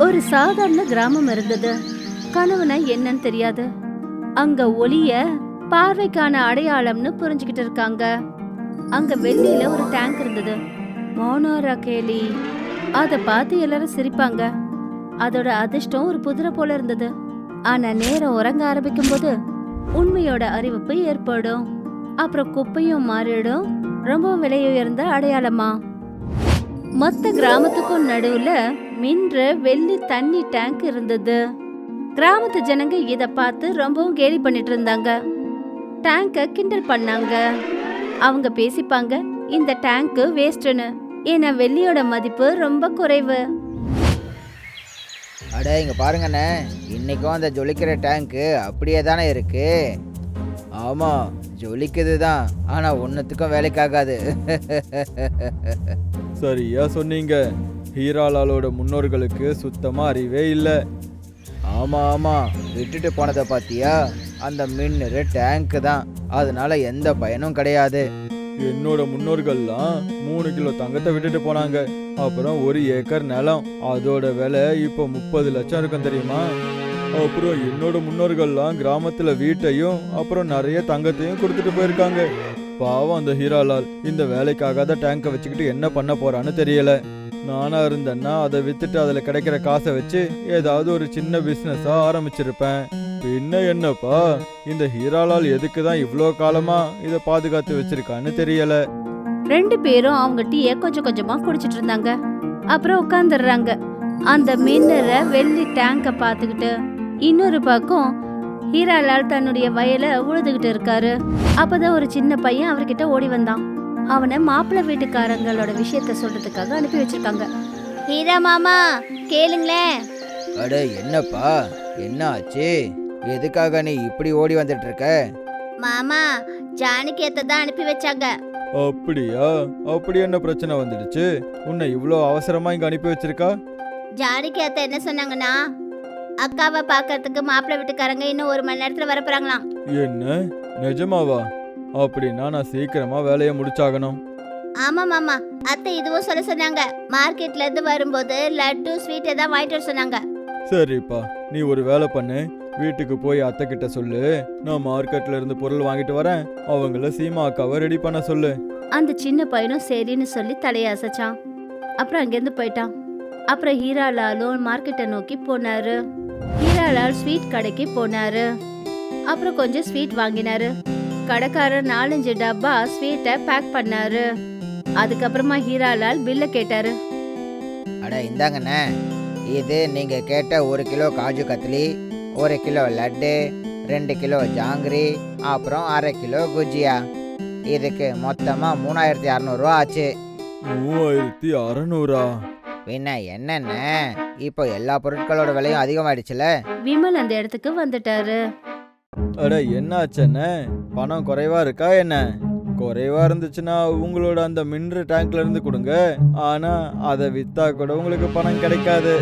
ஒரு சாதாரண கிராமம் இருந்தது. கனவுனா என்னன்னு தெரியாது. அங்க ஒளிய பார்வைக்கான அடையாளம்னு புரிஞ்சுக்கிட்டு இருக்காங்க. அங்க வெள்ளியில ஒரு டேங்க் இருந்தது. மோனோரகேலி அத பார்த்து எல்லாரும் சிரிப்பாங்க. அதோட அதிர்ஷ்டம் ஒரு குதிரை போல இருந்தது. ஆனா நேரம் உறங்க ஆரம்பிக்கும் போது உண்மையோட அறிவிப்பு ஏற்படும். அப்புறம் குப்பையும் மாறிடும். ரொம்ப விலையுயர்ந்த அடையாளமா மொத்த கிராமத்துக்கும் நடுவுல மின்ற வெள்ளி தண்ணி டேங்க் இருந்தது. கிராமத்து ஜனங்க இத பார்த்து ரொம்பவும் கேலி பண்ணிட்டு இருந்தாங்க. டேங்க கிண்டல் பண்ணாங்க. அவங்க பேசிப்பாங்க, இந்த டேங்க் வேஸ்ட்னு. ஏன்னா வெள்ளியோட மதிப்பு ரொம்ப குறைவு. அட இங்க பாருங்கண்ணே, இன்னைக்கும் அந்த ஜொலிக்கிற டேங்க்கு அப்படியே தானே இருக்கு. ஆமா, ஜொலிக்குது தான், ஆனா ஒன்றுத்துக்கும் வேலைக்காகாது. சரியா சொன்னீங்க. ஹீராலாலோட முன்னோர்களுக்கு சுத்தமா அறிவே இல்லை. ஆமா, விட்டுட்டு போனதை பார்த்தியா? அந்த மின்னுற டேங்க்கு தான், அதனால எந்த பயனும் கிடையாது. என்னோட முன்னோர்கள்லாம் 3 கிலோ தங்கத்தை விட்டுட்டு போனாங்க. அப்புறம் 1 ஏக்கர் நிலம், அதோட விலை இப்போ 30 லட்சம் இருக்கும் தெரியுமா? அப்புறம் என்னோட முன்னோர்கள்லாம் கிராமத்துல வீட்டையும் அப்புறம் நிறைய தங்கத்தையும் கொடுத்துட்டு போயிருக்காங்க. பாவம் அந்த ஹீராலால் இந்த வேலைக்காகாத டேங்கை வச்சுக்கிட்டு என்ன பண்ண போறான்னு தெரியல. நானா இருந்தேன்னா அதை வித்துட்டு அதுல கிடைக்கிற காசை வச்சு ஏதாவது ஒரு சின்ன பிசினஸா ஆரம்பிச்சிருப்பேன். பின்ன என்னப்பா, இந்த ஹீராலால் எதுக்கு தான் இவ்வளோ காலமா இதை பாதுகாத்து வச்சிருக்கான்னு தெரியல. 2 பேரும் அவங்க டீயை கொஞ்சம் கொஞ்சமா குடிச்சிட்டு இருந்தாங்க. அப்புறம் உட்காந்துடுறாங்க. அந்த மின்னுற வெள்ளி டேங்க பார்த்துக்கிட்டு இன்னொரு பக்கம் ஹீராலால் தன்னுடைய வயலை உழுதுகிட்டு இருக்காரு. அப்பதான் ஒரு சின்ன பையன் அவர்கிட்ட ஓடி வந்தான். அவனை மாப்பிள்ளை வீட்டுக்காரங்களோட விஷயத்த சொல்றதுக்காக அனுப்பி வச்சிருக்காங்க. ஹீரா மாமா கேளுங்களேன். அட என்னப்பா, என்ன ஆச்சு? எதுக்காக நீ இப்படி ஓடி வந்துட்டு இருக்க? மாமா ஜானகி அத்தை தான் அனுப்பி வச்சாங்க. அப்படியா? அப்படி என்ன பிரச்சனை வந்துடுச்சு? உன்னை இவ்வளோ அவசரமா இங்க அனுப்பி வச்சிருக்கா? ஜானகி அத்தை என்ன சொன்னாங்கன்னா, அக்காவை பார்க்கறதுக்கு மாப்பிள்ளை வீட்டுக்காரங்க இன்னும் 1 மணி நேரத்துல வரப்போறாங்களாம். என்ன, நிஜமாவா? அப்படின்னா நான் சீக்கிரமா வேலையை முடிச்சாகணும். ஆமா மாமா, அத்தை இதுவும் சொல்ல சொன்னாங்க. மார்க்கெட்ல இருந்து வரும்போது லட்டு ஸ்வீட் ஏதாவது வாங்கிட்டு வர சொன்னாங்க. சரிப்பா, நீ ஒரு வேலை பண்ணு. வீட்டுக்கு போய் அத்தை கிட்ட சொல்லு, நான் மார்க்கெட்ல இருந்து பொருள் வாங்கிட்டு வரேன், அவங்கள சீமா அக்காவை ரெடி பண்ண சொல்லு. அந்த சின்ன பையனும் சரின்னு சொல்லி தலையசைச்சான். அப்புறம் அங்கிருந்து போயிட்டான். அப்புறம் ஹீராலாலும் மார்க்கெட்டை நோக்கி போனாரு. ஹீராலால் ஸ்வீட் கடைக்கு போனாரு. அப்புறம் கொஞ்சம் ஸ்வீட் வாங்கினாரு. கடைக்காரர் 4-5 டப்பா ஸ்வீட்டை பேக் பண்ணாரு. அதுக்கப்புறமா ஹீராலால் பில்ல கேட்டாரு. அட இந்தாங்கண்ணே, இது நீங்க கேட்ட 1 kilo kaju katli, 1 kilo laddu, 2 kilo jangiri, அப்புறம் 1/2 கிலோ குஜியா. இதுக்கு மொத்தமா 3600 ரூபா ஆச்சு. 3600? பின்ன என்னென்ன, இப்போ எல்லா பொருட்களோட விலையும் அதிகமாயிடுச்சுல. விமல் அந்த இடத்துக்கு வந்துட்டாரு. அட என்னாச்சண்ணே, பணம் குறைவா இருக்கா என்ன? குறைவா இருந்துச்சுன்னா உங்களோட அந்த மின்னுற டேங்க்ல இருந்து கொடுங்க. ஆனா அதை வித்தா கூட உங்களுக்கு பணம் கிடைக்காது.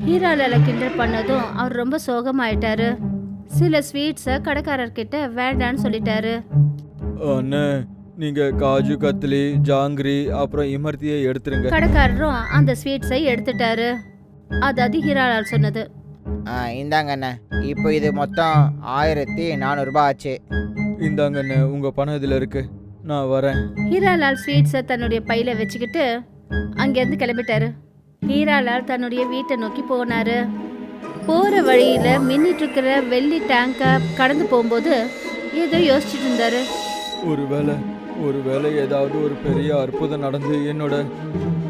ஹீராலால கிண்டல் பண்ணதும் அவர் ரொம்ப சோகமாயிட்டாரு. சில ஸ்வீட்ஸை கடைக்காரர்கிட்ட வேண்டான்னு சொல்லிட்டாரு. அண்ணே, நீங்க காஜு கத்லி, ஜாங்கிரி, அப்புறம் இமர்த்தியை எடுத்துருங்க. கடைக்காரரும் அந்த ஸ்வீட்ஸை எடுத்துட்டாரு. அதாவது ஹீராலால் சொன்னது. இந்தாங்கண்ணே, இப்போ இது மொத்தம் 1400 ரூபாய் ஆச்சு. இந்தாங்கண்ணே, உங்க பணம் இதுல இருக்கு, நான் வரேன். ஹீராலால் ஸ்வீட்ஸை தன்னுடைய பையில வச்சுக்கிட்டு அங்கேருந்து கிளம்பிட்டாரு. ஹீராலால் தன்னுடைய வீட்டை நோக்கி போனாரு. போற வழியில மின்னிட்டு இருக்கிற வெள்ளி டேங்க கடந்து போகும்போது ஏதோ யோசிச்சுட்டு இருந்தாரு. ஒருவேளை ஏதாவது ஒரு பெரிய அற்புதம் நடந்து என்னோட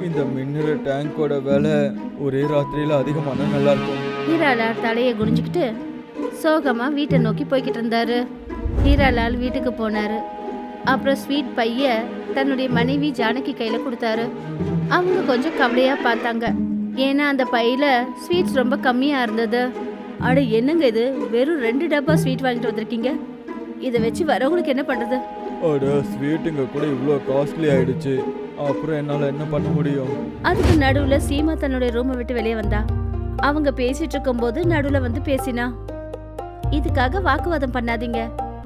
இந்த மின்னுற டேங்கோட வேலை ஒரே ராத்திரியில அதிகமான நல்லா இருக்கும். ஹீராலால் தலையை குனிஞ்சுக்கிட்டு சோகமா வீட்டை நோக்கி போய்கிட்டு இருந்தாரு. ஹீராலால் வீட்டுக்கு போனாரு. அப்புறம் ஸ்வீட் பைய தன்னுடைய மனைவி ஜானகி கையில கொடுத்தாரு. அவங்க கொஞ்சம் கவலையா பார்த்தாங்க. ஏன்னா அந்த பையில ஸ்வீட்ஸ் ரொம்ப கம்மியா இருந்தது. அட என்னங்க இது, வெறும் 2 டப்பா ஸ்வீட் வாங்கிட்டு வந்திருக்கீங்க. இதை வச்சு வரவங்களுக்கு என்ன பண்றது? அட ஸ்வீட்டுங்க கூட இவ்வளோ காஸ்ட்லி ஆயிடுச்சு, அப்புறம் என்னால என்ன பண்ண முடியும்? அதுக்கு நடுவுல சீமா தன்னுடைய ரூமை விட்டு வெளியே வந்தா. அவங்க பேசிட்டு இருக்கும் போது நடுவுல வந்து பேசினா. இதுக்காக வாக்குவாதம் பண்ணாதீங்க.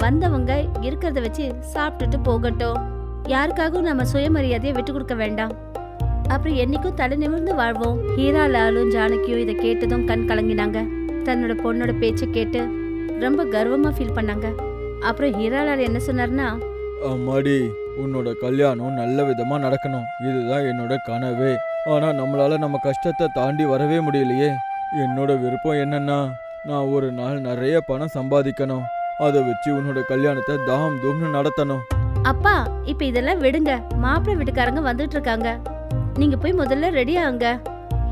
வந்தவங்க இருக்கிறத வச்சு சாப்பிட்டுட்டு போகட்டும். யாருக்காகவும் நம்ம சுயமரியாதையை விட்டு கொடுக்க வேண்டாம். அப்புறம் என்னைக்கும் தலை நிமிர்ந்து வாழ்வோம். ஹீராலாலும் ஜானகியும் இதை கேட்டதும் கண் கலங்கினாங்க. தன்னோட பொண்ணோட பேச்சை கேட்டு ரொம்ப கர்வமா ஃபீல் பண்ணாங்க. அப்புறம் ஹீராலால் என்ன சொன்னார்னா, அம்மாடி, உன்னோட கல்யாணம் நல்ல விதமா நடக்கணும், இதுதான் என்னோட கனவே. ஆனா நம்மளால நம்ம கஷ்டத்தை தாண்டி வரவே முடியலையே. என்னோட விருப்பம் என்னன்னா, நான் ஒரு நாள் நிறைய பணம் சம்பாதிக்கணும், அதை வச்சு உன்னோட கல்யாணத்தை தாம் தூம்னு நடத்தணும். அப்பா இப்ப இதெல்லாம் விடுங்க, மாப்பிள்ளை வீட்டுக்காரங்க வந்துட்டு இருக்காங்க, நீங்க போய் முதல்ல ரெடி ஆகுங்க.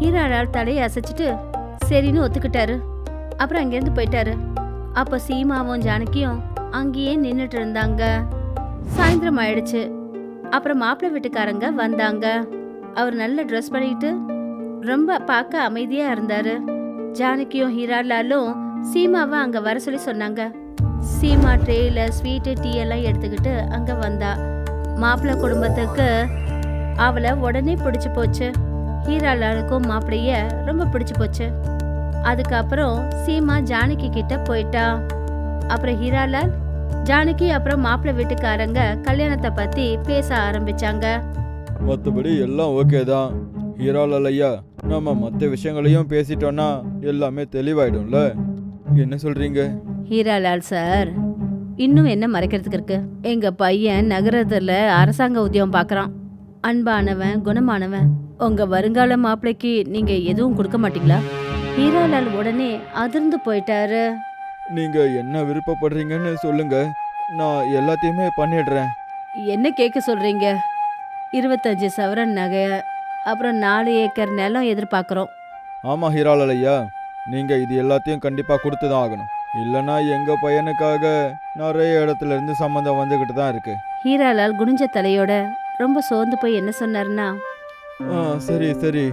ஹீராலால் தலையை அசைச்சிட்டு சரின்னு ஒத்துக்கிட்டாரு. அப்புறம் அங்கிருந்து போயிட்டாரு. அப்ப சீமாவும் ஜானகியும் அங்கேயே நின்னுட்டு இருந்தாங்க. சாயந்தரம் ஆயிடுச்சு. அப்புறம் மாப்பிள்ளை வீட்டுக்காரங்க வந்தாங்க. அவர் நல்ல ட்ரெஸ் பண்ணிட்டு ரொம்ப பார்க்க அமைதியா இருந்தாரு. ஜானகியும் ஹீராலாலும் சீமாவை அங்க வர சொல்லி சொன்னாங்க. சீமா ட்ரேல ஸ்வீட்டு டீ எல்லாம் எடுத்துக்கிட்டு அங்க வந்தா. மாப்பிள்ளை குடும்பத்துக்கு அவளை உடனே பிடிச்சு போச்சு. ஹீராலாலுக்கும் மாப்பிள்ளைய ரொம்ப பிடிச்சு போச்சு. அதுக்கப்புறம் சீமா ஜானகி கிட்ட போயிட்டா. அப்புறம் ஹீராலால், ஜானகி அப்புறம் மாப்பிள்ளை வீட்டுக்காரங்க கல்யாணத்தை பத்தி பேச ஆரம்பிச்சாங்க. மற்றபடி எல்லாம் ஓகே தான். ஹீராலால் ஐயா, நம்ம மற்ற விஷயங்களையும் பேசிட்டோம்னா எல்லாமே தெளிவாயிடும்ல, என்ன சொல்றீங்க? ஹீராலால் சார், இன்னும் என்ன மறைக்கிறதுக்கு இருக்கு? எங்க பையன் நகரத்துல அரசாங்க உத்தியோகம் பார்க்கறான். அன்பானவன், குணமானவன். உங்க வருங்கால மாப்பிள்ளைக்கு நீங்க எதுவும் கொடுக்க மாட்டீங்களா? ஹீராலால் உடனே அதிர்ந்து போயிட்டாரு. நீங்க என்ன விருப்பப்படுறீங்கன்னு சொல்லுங்க, நான் எல்லாத்தையுமே பண்ணிடுறேன். என்ன கேட்க சொல்றீங்க? 25 சவரன் நகை, அப்புறம் 4 ஏக்கர் நிலம் எதிர்பார்க்குறோம். ஆமா ஹீராலால் ஐயா, நீங்க இது எல்லாத்தையும் கண்டிப்பா கொடுத்து தான் ஆகணும். இல்லைன்னா எங்க பையனுக்காக நிறைய இடத்துல இருந்து சம்மந்தம் வந்துகிட்டு தான் இருக்கு. ஹீராலால் குனிஞ்ச தலையோட ரொம்ப சோர்ந்து போய் என்ன சொன்னார்னா, சரி சரி,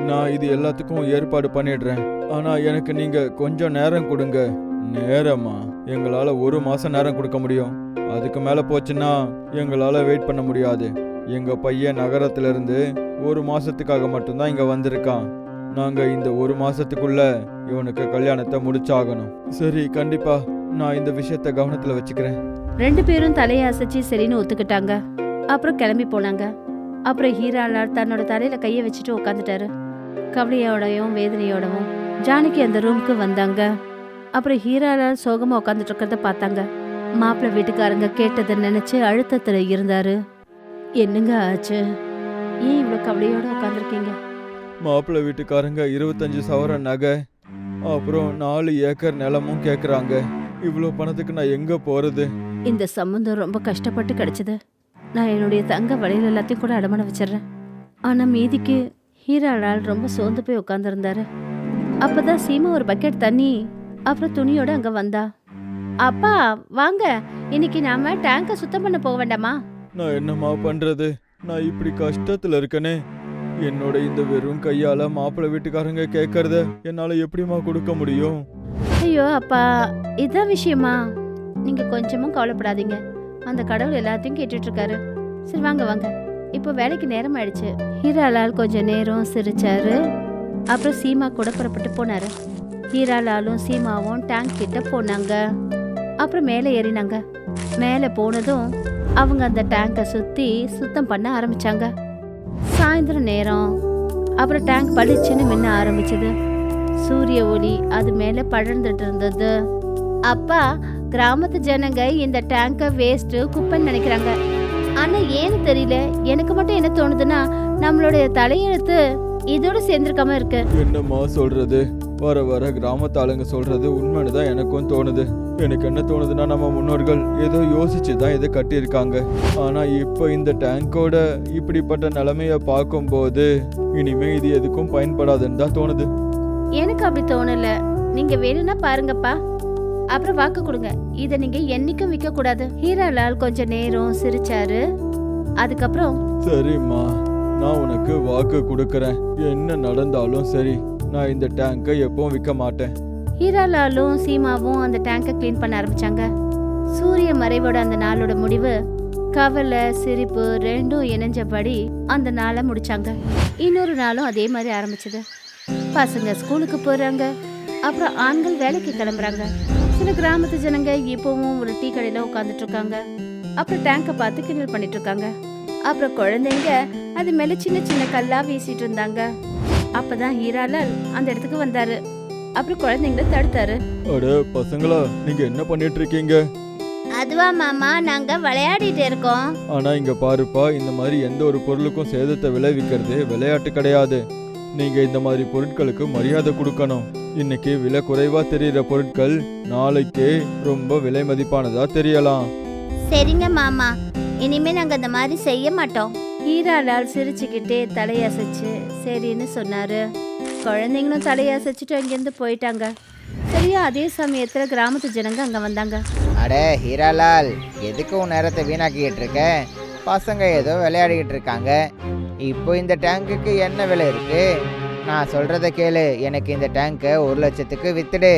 நான் இது எல்லாத்துக்கும் ஏற்பாடு பண்ணிடுறேன். ஆனா எனக்கு நீங்க கொஞ்சம் நேரம் கொடுங்க. நேரமா? எங்களால 1 மாசம் நேரம் கொடுக்க முடியும். அதுக்கு மேல போச்சுன்னா எங்களால வெயிட் பண்ண முடியாது. எங்க பையன் நகரத்துல இருந்து 1 மாசத்துக்காக மட்டும்தான் இங்க வந்திருக்கான். நாங்க இந்த 1 மாசத்துக்குள்ள இவனுக்கு கல்யாணத்தை முடிச்சாகணும். சரி, கண்டிப்பா நான் இந்த விஷயத்த கவனத்துல வச்சுக்கிறேன். 2 பேரும் தலையை அசைச்சு சரின்னு ஒத்துக்கிட்டாங்க. அப்புறம் கிளம்பி போனாங்க. அப்புறம் ஹீராலால் தன்னோட தலையில கையை வச்சுட்டு உட்காந்துட்டாரு. கவலையோடையும் வேதனையோடவும் ஜானகி அந்த ரூமுக்கு வந்தாங்க. அப்புறம் ஹீராலால் சோகமா உட்காந்துட்டு இருக்கிறத பார்த்தாங்க. மாப்பிள்ளை வீட்டுக்காரங்க கேட்டதை நினைச்சு அழுத்தத்துல இருந்தாரு. என்னங்க ஆச்சு? ஏன் இவ்வளவு கவலையோட உட்காந்துருக்கீங்க? மாப்பிள்ளை வீட்டுக்காரங்க 25 சவரன் நகை, அப்புறம் 4 ஏக்கர் நிலமும் கேக்குறாங்க. இவ்வளோ பணத்துக்கு நான் எங்க போறது? இந்த சம்பந்தம் ரொம்ப கஷ்டப்பட்டு கிடைச்சது. நான் என்னுடைய தங்க வளையல் எல்லாத்தையும் கூட அடமான வச்சிடுறேன். ஆனா மீதிக்கு ஹீராலால் ரொம்ப சோர்ந்து போய் உட்காந்துருந்தாரு. அப்பதான் சீமா ஒரு பக்கெட் தண்ணி அப்புறம் துணியோட அங்க வந்தா. அப்பா வாங்க, இன்னைக்கு நாம டேங்கை சுத்தம் பண்ண போக வேண்டாமா? நான் என்னம்மா பண்றது? நான் இப்படி கஷ்டத்துல இருக்கனே. என்னோட இந்த வெறும் கையால மாப்பிள்ளை வீட்டுக்காரங்க கேட்கறத என்னால எப்படிமா கொடுக்க முடியும்? ஐயோ அப்பா, இதான் விஷயமா? நீங்க கொஞ்சமும் கவலைப்படாதீங்க. அந்த கடவுள் எல்லாத்தையும் கேட்டுட்டு இருக்காரு. சரி வாங்க வாங்க, இப்போ வேலைக்கு நேரம் ஆயிடுச்சு. ஹீராலால் கொஞ்ச நேரம் சிரிச்சாரு. அப்புறம் சீமா கூட புறப்பட்டு போனாரு. ஹீராலாலும் சீமாவும் டேங்க் கிட்ட போனாங்க. அப்புறம் மேலே ஏறினாங்க. மேலே போனதும் அவங்க அந்த டேங்கை சுத்தி சுத்தம் பண்ண ஆரம்பிச்சாங்க. சாயந்தரம் நேரம். அப்புறம் டேங்க் பளிச்சுன்னு மின்ன ஆரம்பிச்சது. சூரிய ஒளி அது மேல படர்ந்துட்டு இருந்தது. அப்பா, கிராமத்து ஜனங்க இந்த டேங்கை வேஸ்ட் குப்பைன்னு நினைக்கிறாங்க. ஆனா ஏன்னு தெரியல, எனக்கு மட்டும் என்ன தோணுதுன்னா நம்மளுடைய தலையெழுத்து இதோட சேர்ந்திருக்காம இருக்கு. என்னம்மா சொல்றது? வர வர கிராமத்து ஆளுங்க சொல்றது உண்மைன்னு தான் எனக்கும் தோணுது. எனக்கு என்ன தோணுதுன்னா, நம்ம முன்னோர்கள் ஏதோ யோசிச்சு தான் இதை கட்டியிருக்காங்க. ஆனா இப்ப இந்த டேங்கோட இப்படிப்பட்ட நிலைமைய பார்க்கும்போது இனிமே இது எதுக்கும் பயன்படாதுன்னு தான் தோணுது. எனக்கு அப்படி தோணல. நீங்க வேணும்னா பாருங்கப்பா, அப்புறம் வாக்கு கொடுங்க. இத நீங்க என்னைக்கும் விற்க கூடாது. ஹீராலால் கொஞ்ச நேரம் சிரிச்சாரு. அதுக்கப்புறம், சரிம்மா, நான் உனக்கு வாக்கு கொடுக்கறேன். என்ன நடந்தாலும் சரி, நான் இந்த டேங்கை எப்பவும் விற்க மாட்டேன். ஹீராலாலும் சீமாவும் அந்த டேங்கை க்ளீன் பண்ண ஆரம்பிச்சாங்க. சூரிய மறைவோட அந்த நாளோட முடிவு கவலை சிரிப்பு ரெண்டும் இணைஞ்சபடி அந்த நாளை முடிச்சாங்க. இன்னொரு நாளும் அதே மாதிரி ஆரம்பிச்சது. பசங்க ஸ்கூலுக்கு போறாங்க. அப்புறம் ஆண்கள் வேலைக்கு கிளம்புறாங்க. சில கிராமத்து ஜனங்க இப்பவும் ஒரு டீ கடையில உட்காந்துட்டு இருக்காங்க. அப்புறம் டேங்கை பார்த்து கிண்டல் பண்ணிட்டு இருக்காங்க. அப்புறம் குழந்தைங்க அது மேல சின்ன சின்ன கல்லா வீசிட்டு இருந்தாங்க. அப்பதான் ஹீராலால் அந்த இடத்துக்கு வந்தாரு. அப்புறம் குழந்தைங்கள தடுத்தாரு. அட பசங்களா, நீங்க என்ன பண்ணிட்டு இருக்கீங்க? அதுவா மாமா, நாங்க விளையாடிட்டு இருக்கோம். ஆனா இங்க பாருப்பா, இந்த மாதிரி எந்த ஒரு பொருளுக்கும் சேதத்தை விளைவிக்கிறது விளையாட்டு கிடையாது. நீங்க இந்த மாதிரி பொருட்களுக்கு மரியாதை கொடுக்கணும். இன்னைக்கு விலை குறைவா தெரியுற பொருட்கள் நாளைக்கு ரொம்ப விலை மதிப்பானதா தெரியலாம். சரிங்க மாமா, இனிமே நாங்க அந்த மாதிரி செய்ய மாட்டோம். ஹீராலால் சிரிச்சுக்கிட்டே தலையசைச்சு சரின்னு சொன்னாரு. குழந்தைங்களும் தலையசைச்சிட்டு அங்கிருந்து போயிட்டாங்க. சரியா அதே சமயத்துல கிராமத்து ஜனங்க அங்க வந்தாங்க. அட ஹீராலால், எதுக்கு உன் நேரத்தை வீணாக்கிட்டு இருக்க? பசங்க ஏதோ விளையாடிக்கிட்டு இருக்காங்க. இப்போ இந்த டேங்குக்கு என்ன விலை இருக்கு? நான் சொல்கிறத கேளு. எனக்கு இந்த டேங்கை 1 லட்சத்துக்கு வித்துடு.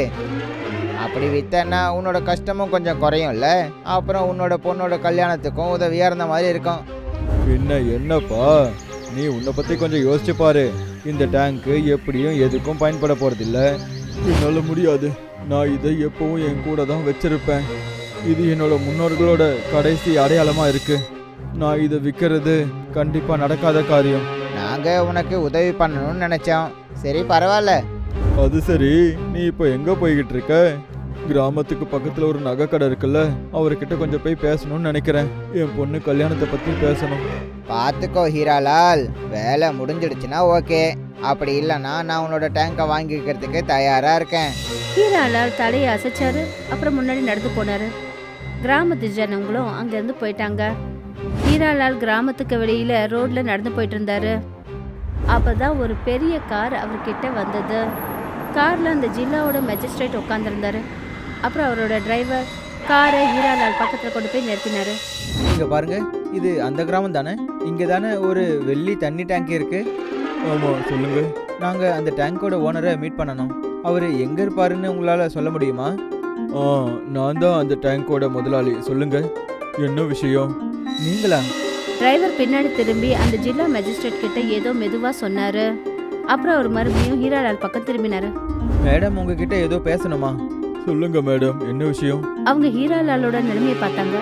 அப்படி வித்தன்னா உன்னோட கஷ்டமும் கொஞ்சம் குறையும்ல. அப்புறம் உன்னோட பொண்ணோட கல்யாணத்துக்கும் உதவியாக இருந்த மாதிரி இருக்கும். என்னப்பா, நீ உன்னை பத்தி கொஞ்சம் யோசிச்சு பாரு. இந்த டேங்க் எப்படியும் எதுக்கும் பயன்பட போறதில்ல. என்னால முடியாது. நான் இதை எப்பவும் என் கூட தான் வச்சிருப்பேன். இது என்னோட முன்னோர்களோட கடைசி அடையாளமா இருக்கு. நான் இதை விற்கிறது கண்டிப்பா நடக்காத காரியம். நாங்கள் உனக்கு உதவி பண்ணணும்னு நினச்சோம். சரி, பரவாயில்ல. அது சரி, நீ இப்போ எங்க போய்கிட்டு இருக்க? கிராமத்துக்கு பக்கத்துல ஒரு நகை கடை இருக்குல்ல, அவர்கிட்ட கொஞ்சம் போய் பேசணும்னு நினைக்கிறேன். என் பொண்ணு கல்யாணத்தை பத்தி பேசணும். பார்த்துக்கோ ஹீராலால், வேலை முடிஞ்சிடுச்சுன்னா ஓகே. அப்படி இல்லைன்னா நான் உன்னோட டேங்கை வாங்கிக்கிறதுக்கு தயாராக இருக்கேன். ஹீராலால் தலையை அசைச்சாரு. அப்புறம் முன்னாடி நடந்து போனாரு. கிராமத்து ஜனங்களும் அங்கிருந்து போயிட்டாங்க. ஹீராலால் கிராமத்துக்கு வெளியில ரோட்ல நடந்து போயிட்டு இருந்தாரு. அப்பதான் ஒரு பெரிய கார் அவர்கிட்ட வந்தது. கார்ல அந்த ஜில்லாவோட மேஜிஸ்ட்ரேட் உட்காந்துருந்தாரு. அப்புறம் அவரோட டிரைவர் காரை ஹீராலால் பக்கத்துல கொண்டு போய் நிறுத்தினாரு. இங்க பாருங்க, இது அந்த கிராமம் தானே? இங்க தானே ஒரு வெள்ளி தண்ணி டேங்க் இருக்கு. ஆமா, சொல்லுங்க. நாங்க அந்த டேங்கோட ஓனரை மீட் பண்ணணும். அவர் எங்க இருப்பாருன்னு உங்களால சொல்ல முடியுமா? நான் தான் அந்த டேங்கோட முதலாளி. சொல்லுங்க, என்ன விஷயம்? நீங்களா? டிரைவர் பின்னாடி திரும்பி அந்த ஜில்லா மேஜிஸ்ட்ரேட் கிட்ட ஏதோ மெதுவா சொன்னாரு. அப்புறம் அவர் மறுபடியும் ஹீராலால் பக்கம் திரும்பினாரு. மேடம், உங்ககிட்ட ஏதோ பேசணுமா? சொல்லுங்க மேடம், என்ன விஷயம்? அவங்க ஹீராலாலோட நிலைமையை பார்த்தாங்க.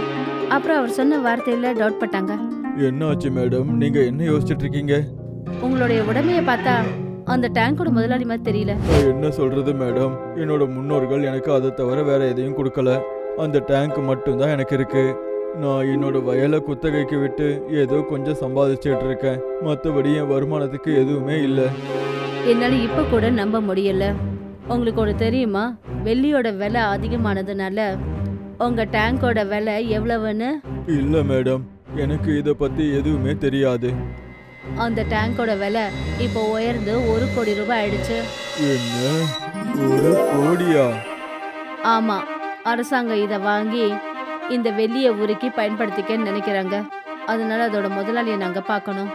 அப்புறம் அவர் சொன்ன வார்த்தையில டவுட் பட்டாங்க. என்ன ஆச்சு மேடம்? நீங்க என்ன யோசிச்சுட்டு இருக்கீங்க? உங்களுடைய உடமையை பார்த்தா அந்த டேங்கோட முதலாளி மாதிரி தெரியல. நான் என்ன சொல்றது மேடம்? என்னோட முன்னோர்கள் எனக்கு அதை தவிர வேற எதையும் கொடுக்கல. அந்த டேங்க் மட்டும்தான் எனக்கு இருக்கு. நான் என்னோட வயலை குத்தகைக்கு விட்டு ஏதோ கொஞ்சம் சம்பாதிச்சுட்டு இருக்கேன். மற்றபடி என் வருமானத்துக்கு எதுவுமே இல்லை. என்னால இப்ப கூட நம்ப முடியல. உங்களுக்கு ஒன்று தெரியுமா? வெள்ளியோட விலை அதிகமானதுனால உங்க டேங்கோட விலை எவ்வளவுன்னு? இல்லை மேடம், எனக்கு இதை பத்தி எதுவுமே தெரியாது. அந்த டேங்கோட விலை இப்போ உயர்ந்து 1 கோடி ரூபாய் ஆயிடுச்சு. என்ன, 1 கோடியா? ஆமா, அரசாங்கம் இதை வாங்கி இந்த வெள்ளியை உருக்கி பயன்படுத்திக்கன்னு நினைக்கிறாங்க. அதனால அதோட முதலாளியை நாங்க பார்க்கணும்.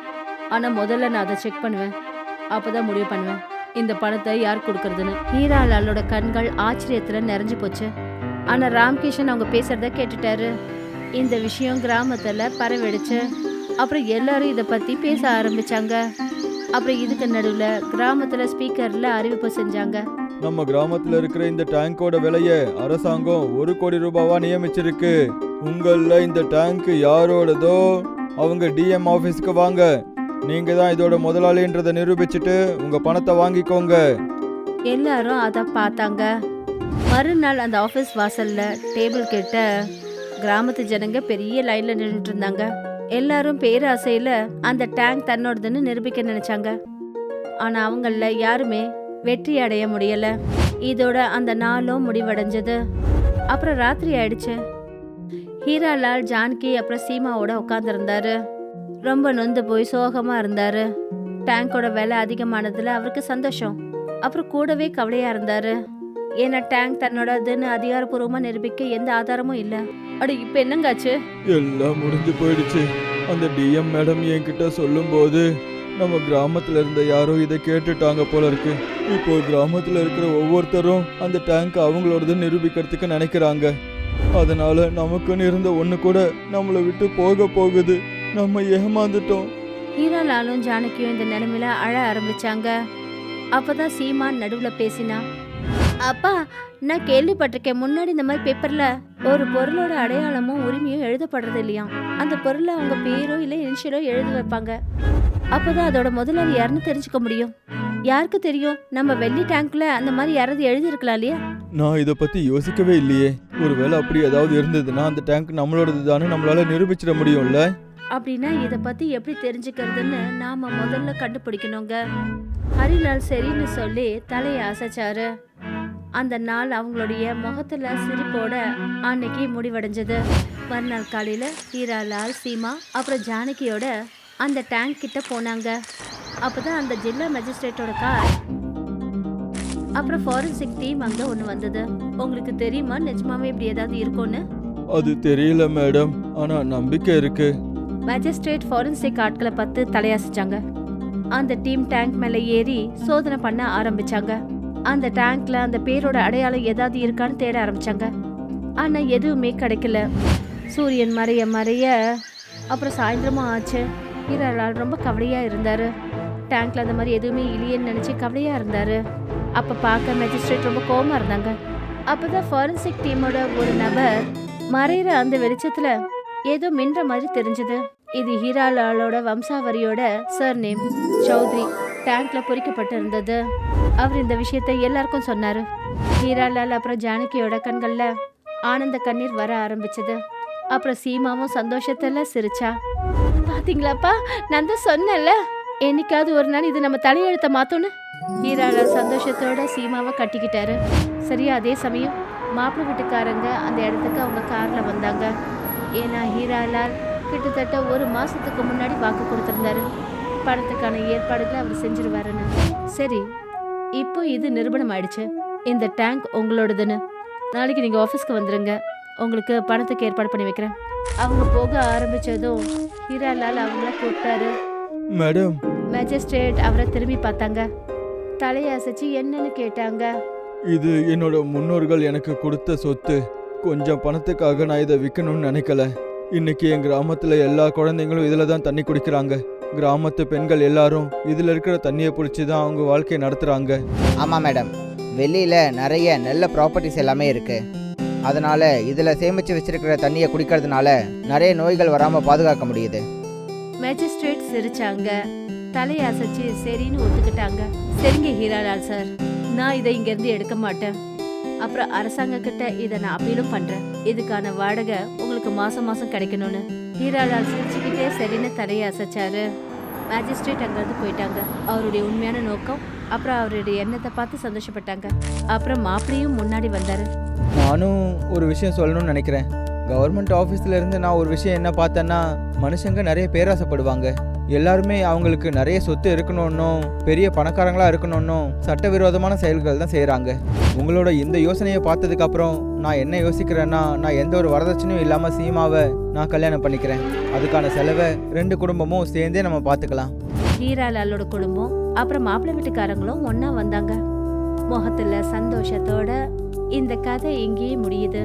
ஆனா முதல்ல நான் அதை செக் பண்ணுவேன். அப்பதான் முடிவு பண்ணுவேன் இந்த பணத்தை யார் கொடுக்கறதுன்னு. ஹீராலாலோட கண்கள் ஆச்சரியத்துல நிறைஞ்சு போச்சு. ஆனா ராம்கிஷன் அவங்க பேசுறத கேட்டுட்டாரு. இந்த விஷயம் கிராமத்துல பரவிடுச்சு. அப்புறம் எல்லாரும் இதை பத்தி பேச ஆரம்பிச்சாங்க. அப்புறம் இதுக்கு நடுவுல கிராமத்துல ஸ்பீக்கர்ல அறிவிப்பு செஞ்சாங்க. நம்ம கிராமத்துல இருக்கிற இந்த டேங்கோட விலைய அரசாங்கம் 1 கோடி ரூபாவா நியமிச்சிருக்கு. உங்கள இந்த டேங்க் யாரோடதோ அவங்க டிஎம் ஆபீஸ்க்கு வாங்க. நீங்க தான் இதோட முதலாளின்றதை நிரூபிச்சுட்டு உங்க பணத்தை வாங்கிக்கோங்க. எல்லாரும் அதை பார்த்தாங்க. மறுநாள் அந்த ஆபீஸ் வாசல்ல டேபிள் கிட்ட கிராமத்து ஜனங்க பெரிய லைன்ல நின்றுட்டு இருந்தாங்க. எல்லாரும் பேராசையில அந்த டேங்க் தன்னோடதுன்னு நிரூபிக்க நினைச்சாங்க. ஆனா அவங்கள யாருமே வெற்றி அடைய முடியல. இதோட அந்த நாளும் முடிவடைஞ்சது. அப்புறம் ராத்திரி ஆயிடுச்சு. ஹீராலால் ஜானகி அப்புறம் சீமாவோட உட்காந்துருந்தாரு. ரொம்ப நொந்து போய் சோகமா இருந்தாரு. டேங்கோட விலை அதிகமானதுல அவருக்கு சந்தோஷம். அப்புறம் கூடவே கவலையா இருந்தாரு. ஏன்னா டேங்க் தன்னோடதுன்னு அதிகாரப்பூர்வமா நிரூபிக்க எந்த ஆதாரமும் இல்ல. அட இப்ப என்னங்காச்சு? எல்லாம் முடிஞ்சு போயிடுச்சு. அந்த டிஎம் மேடம் என்கிட்ட சொல்லும் போது நம்ம கிராமத்துல இருந்த யாரோ இதை கேட்டுட்டாங்க போல இருக்கு. இப்போ கிராமத்துல இருக்கிற ஒவ்வொருத்தரும் அந்த டேங்க் அவங்களோடது நிரூபிக்கிறதுக்கு நினைக்கிறாங்க. அதனால நமக்குன்னு இருந்த ஒண்ணு கூட நம்மளை விட்டு போக போகுது. நம்ம ஏமாந்துட்டோம். ஹீராலாலும் ஜானகியும் இந்த நிலைமையில அழ ஆரம்பிச்சாங்க. அப்பதான் சீமான் நடுவுல பேசினா. அப்பா, நான் கேள்விப்பட்டிருக்கேன், முன்னாடி இந்த மாதிரி பேப்பர்ல ஒரு பொருளோட அடையாளமும் உரிமையும் எழுதப்படுறது இல்லையா? அந்த பொருளை அவங்க பேரோ இல்ல இனிஷியலோ எழுதி வைப்பாங்க. அப்பதான் அதோட முதலாளி யாருன்னு தெரிஞ்சுக்க முடியும். யாருக்கு தெரியும், நம்ம வெள்ளி டேங்க்ல அந்த மாதிரி யாராவது எழுதி இருக்கலாம் இல்லையா? நான் இதை பத்தி யோசிக்கவே இல்லையே. ஒருவேளை அப்படி ஏதாவது இருந்ததுன்னா அந்த டேங்க் நம்மளோடது தானே நம்மளால நிரூபிச்சிட முடியும்ல. அப்படின்னா இத பத்தி எப்படி தெரிஞ்சுக்கிறதுன்னு நாம முதல்ல கண்டுபிடிக்கணுங்க. ஹரிலால் சரின்னு சொல்லி தலையை அசைச்சாரு. அந்த நாள் அவங்களுடைய முகத்துல சிரிப்போட அன்னைக்கு முடிவடைஞ்சது. மறுநாள் காலையில ஹீராலால், சீமா அப்புறம் ஜானகியோட அந்த டேங்க் கிட்ட போனாங்க. அப்பதான் அந்த ஜில்லா மேஜிஸ்ட்ரேட்டோட கார் அப்புறம் ஃபாரன்சிக் டீம் அங்க ஒண்ணு வந்தது. உங்களுக்கு தெரியுமா நிஜமாவே இப்படி ஏதாவது இருக்கும்னு? அது தெரியல மேடம், ஆனா நம்பிக்கை இருக்கு. மேஜிஸ்ட்ரேட் ஃபாரன்சிக் ஆட்களை பார்த்து தலையாசிச்சாங்க. அந்த டீம் டேங்க் மேல ஏறி சோதனை பண்ண ஆரம்பிச்சாங்க. அந்த டேங்க்ல அந்த பேரோட அடையாளம் ஏதாவது இருக்கான்னு தேட ஆரம்பிச்சாங்க. ஆனா எதுவுமே கிடைக்கல. சூரியன் மறைய மறைய அப்புறம் சாயந்தரமும் ஆச்சு. ஹீராலால் ரொம்ப கவலையா இருந்தாரு. டேங்க்ல அந்த மாதிரி எதுவுமே இல்லையேன்னு நினைச்சு கவலையா இருந்தாரு. அப்ப பார்க்க மேஜிஸ்ட்ரேட் ரொம்ப கோவமா இருந்தாங்க. அப்பதான் ஃபாரன்சிக் டீமோட ஒரு நபர் மறையிற அந்த வெளிச்சத்துல ஏதோ மின்ற மாதிரி தெரிஞ்சது. இது ஹீராலாலோட வம்சாவரியோட சர்நேம் சௌத்ரி டேங்க்ல பொறிக்கப்பட்டு இருந்தது. அவர் இந்த விஷயத்தை எல்லாருக்கும் சொன்னாரு. ஹீராலால் அப்புறம் ஜானகியோட கண்கள்ல ஆனந்த கண்ணீர் வர ஆரம்பிச்சது. அப்புறம் சீமாவும் சந்தோஷத்துல சிரிச்சா. பாத்தீங்களாப்பா, நான் தான் சொன்னேன்ல, என்னைக்காவது ஒரு நாள் இது நம்ம தலையெழுத்த மாத்தோன்னு. ஹீராலால் சந்தோஷத்தோட சீமாவை கட்டிக்கிட்டாரு. சரியா அதே சமயம் மாப்பிள்ளை வீட்டுக்காரங்க அந்த இடத்துக்கு அவங்க கார்ல வந்தாங்க. ஏன்னா ஹீராலால் கிட்டத்தட்ட ஒரு மாசத்துக்கு முன்னாடி வாக்கு கொடுத்திருந்தாரு, பணத்துக்கான ஏற்பாடுகளை அவர் செஞ்சிருவாருன்னு. சரி, இப்போ இது நிரூபணம் ஆயிடுச்சு. இந்த டேங்க் உங்களோடதுன்னு. நாளைக்கு நீங்க ஆஃபீஸ்க்கு வந்துருங்க, உங்களுக்கு பணத்துக்கு ஏற்பாடு பண்ணி வைக்கிறேன். அவங்க போக ஆரம்பிச்சதும் ஹீராலால் அவங்கள கூப்பிட்டாரு. மேடம், மேஜிஸ்ட்ரேட் அவரை திரும்பி பார்த்தாங்க. தலையசைச்சு என்னன்னு கேட்டாங்க. இது என்னோட முன்னோர்கள் எனக்கு கொடுத்த சொத்து. கொஞ்சம் பணத்துக்காக நான் இதை விற்கணும்னு நினைக்கல. இன்னைக்கு என் கிராமத்துல எல்லா குழந்தைங்களும் இதுல தான் தண்ணி குடிக்கிறாங்க. கிராமத்து பெண்கள் எல்லாரும் இதுல இருக்கிற தண்ணியை பிடிச்சி தான் அவங்க வாழ்க்கையை நடத்துறாங்க. ஆமாம் மேடம், வெளியில் நிறைய நல்ல ப்ராப்பர்ட்டிஸ் எல்லாமே இருக்குது. அதனால் இதில் சேமித்து வச்சிருக்கிற தண்ணியை குடிக்கிறதுனால நிறைய நோய்கள் வராமல் பாதுகாக்க முடியுது. மேஜிஸ்ட்ரேட் சிரிச்சாங்க. தலையசைச்சு சரின்னு ஒத்துக்கிட்டாங்க. சரிங்க ஹீராலால் சார், நான் இதை இங்கேருந்து எடுக்க மாட்டேன். அப்புறம் அரசாங்க கிட்ட இதை நான் அப்பீலும் பண்றேன். இதுக்கான வாடகை உங்களுக்கு மாசம் மாசம் கிடைக்கணும்னு. ஹீராலால் சிரிச்சுக்கிட்டே சரின்னு தலையை அசைச்சாரு. மேஜிஸ்ட்ரேட் அங்கிருந்து போயிட்டாங்க. அவருடைய உண்மையான நோக்கம் அப்புறம் அவருடைய எண்ணத்தை பார்த்து சந்தோஷப்பட்டாங்க. அப்புறம் மாப்பிளையும் முன்னாடி வந்தாரு. நானும் ஒரு விஷயம் சொல்லணும்னு நினைக்கிறேன். கவர்மெண்ட் ஆஃபீஸ்ல இருந்து நான் ஒரு விஷயம் என்ன பார்த்தேன்னா, மனுஷங்க நிறைய பேராசைப்படுவாங்க. எல்லாருமே அவங்களுக்கு நிறைய சொத்து இருக்கணும்னும் பெரிய பணக்காரங்களா இருக்கணும்னும் சட்டவிரோதமான செயல்கள் தான் செய்கிறாங்க. உங்களோட இந்த யோசனையை பார்த்ததுக்கு அப்புறம் நான் என்ன யோசிக்கிறேன்னா, நான் எந்த ஒரு வரதட்சணையும் இல்லாமல் சீமாவை நான் கல்யாணம் பண்ணிக்கிறேன். அதுக்கான செலவை 2 குடும்பமும் சேர்ந்தே நம்ம பார்த்துக்கலாம். ஹீராலாலோட குடும்பம் அப்புறம் மாப்பிள்ளை வீட்டுக்காரங்களும் ஒன்னா வந்தாங்க. முகத்துல சந்தோஷத்தோட இந்த கதை இங்கேயே முடியுது.